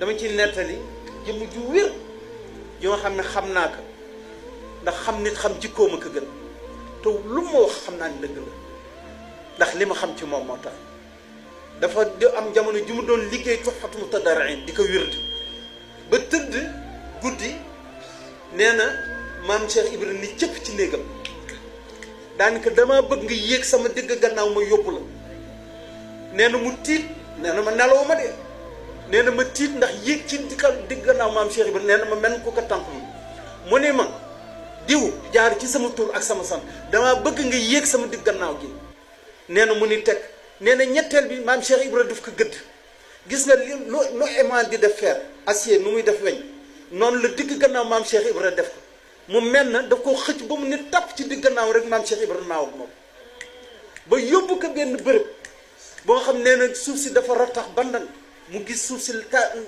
dama ci nettali jëmm ju wér yoo xam ne xam naa ko ndax xam nit xam jikkooma ko gën te lu ma wax xam naa ni dëgg la ndax li ma xam ci moom moo tax dafa di am jamono ju mu doon liggéey Tuhfatul Mutadarrin di ko wird ba tëdd guddi nee na maam Cheikh Ibrahima ni cëpp ci néegam daanaka dama bëgg nga yéeg sama digg gannaaw ma yóbbu la nee na mu tiit nee na ma nelaw ma de nee na ma tiit ndax yéeg ci digg gannaaw maam Cheikh Ibrahima nee na ma mel ko tànk mu ne ma diw jaar ci sama tur ak sama sant dama bëgg nga yéeg sama digg gannaaw gi nee na mu ni teg nee na ñetteel bi maam Cheikh Ibrahima daf ko gëdd gis nga lu aimant di def fer acier nu muy def weñ noonu la digg gannaaw maam Cheikh Ibrahima def ko mu mel na daf ko xëcc ba mu ne tàpp ci digg gannaaw rek maam Cheikh Ibrahima naaw ak moom ba yóbbu ko benn bërëb boo xam nee na suuf si dafa rattax bandan mu gis suuf si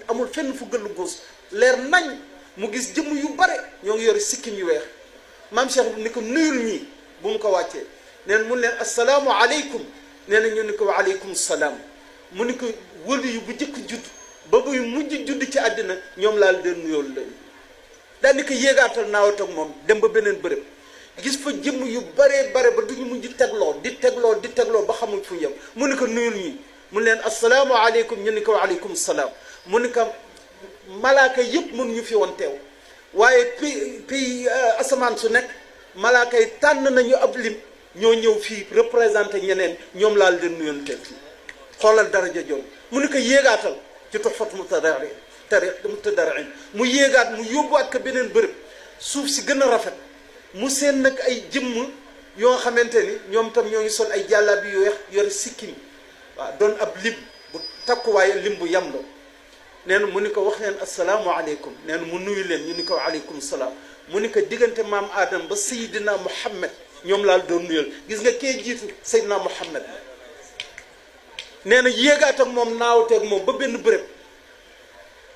amul fenn fu gëllu góos leer nañ mu gis jëmm yu bare ñoo ngi yore sikkim yu weex maam Cheikh ni ko nuyul ñii bu mu ko wàccee nee na mun leen asalaamu aleykum nee na ñu ni ko wa aleykum salaam mu ni ko wëlu yu bu jëkk judd ba buy mujj judd ci àddina ñoom laa leen nuyool lañu daal ni ko yéegaatal naawat ak moom dem ba beneen bërëb gis fa jëmm yu bare bare ba duñu mujj tegloo di tegloo ba xamul fu yem mu ni ko nuyul ñi mu leen asalaamu aleykum ñu ni ko wa aleykum salaam mu ni ko malaaka yëpp mënuñu fi woon teew waaye pays asamaan su nekk malaaka yi tànn nañu ab lim ñoo ñëw fii représenté ñeneen ñoom laal leen nuyoon teel fii xoolal daraja joon mu ni ko yéegaatal ci Tuhfatul Mutadarrin mu yéegaat mu yóbbuwaat ko beneen bërëb suuf si gën a rafet mu seen nag ay jëmm yoo xamante ni ñoom tam ñoo ngi sol ay jàllaabi yu weex yore sikkim waaw doon ab lim bu takkuwaaye lim bu yam la nee na mu ni ko wax leen asalaamualeykum nee na mu nuyu leen ñu ni ko aleykum salaam mu ni ko diggante maam Adam ba Seydina Muhammad ñoom laal doon nuyal gis nga kee jiitu Seydina Muhammad nee na yéegaat ak moom naawteeg moom ba benn bërëb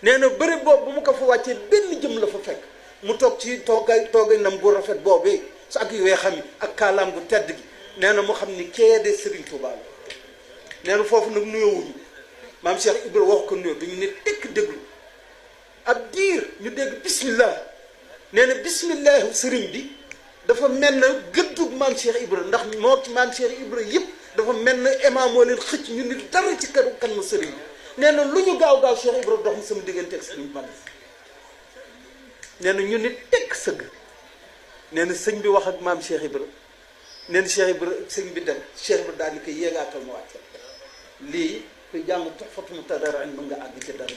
nee na bërëb boobu bu mu ko fa wàccee benn jëm la fa fekk mu toog ci toogay nam bu rafet boobee su ak yu weexam yi ak kaalaam gu tedd gi nee na mu xam ni kee de Serigne Touba la nee na foofu nag nuyoowuñu maam Cheikh Ibrahima wax ko nuyoo dañu ne tekk déglu ab diir ñu dégg bismillah nee na bismillah sëriñ bi dafa mel na gëddug maam Cheikh Ibrahima ndax moo maam Cheikh Ibrahima yëpp dafa mel na imaam moo leen xëcc ñu ni dara ci kan ma sëriñ bi nee na lu ñu gaaw Cheikh Ibrahima dox na sama diggante ak sëriñ man nee na ñu ni tekk sëgg nee na sëñ bi wax ak maam Cheikh Ibrahima nee na Cheikh Ibrahima sëñ bi dem Cheikh Ibrahima daal di koy yéegaatal mu wàcce lii ku jàng Tuhfatul Mutadarrin mën nga àgg ci dara